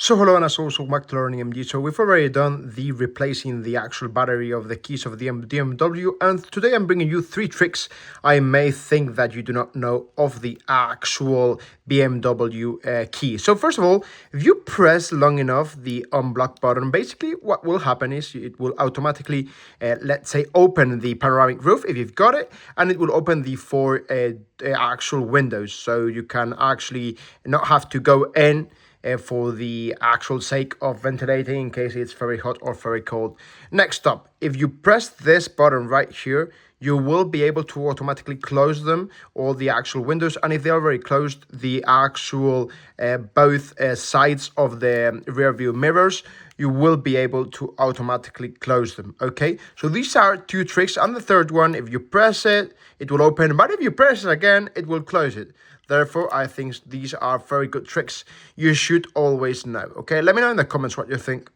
So hello and as always, welcome back to Learning MG. So we've already done the replacing the actual battery of the keys of the BMW, and today I'm bringing you 3 tricks I may think that you do not know of the actual BMW key. So first of all, if you press long enough the unblock button, basically what will happen is it will automatically, let's say, open the panoramic roof if you've got it, and it will open the 4 actual windows, so you can actually not have to go in for the actual sake of ventilating in case it's very hot or very cold. Next up, if you press this button right here, you will be able to automatically close them, all the actual windows, and if they're already closed, the actual both sides of the rear view mirrors, you will be able to automatically close them. Okay, so these are 2 tricks, and the third one, if you press it, it will open, but if you press it again, it will close it. Therefore, I think these are very good tricks you should always know. Okay, let me know in the comments what you think.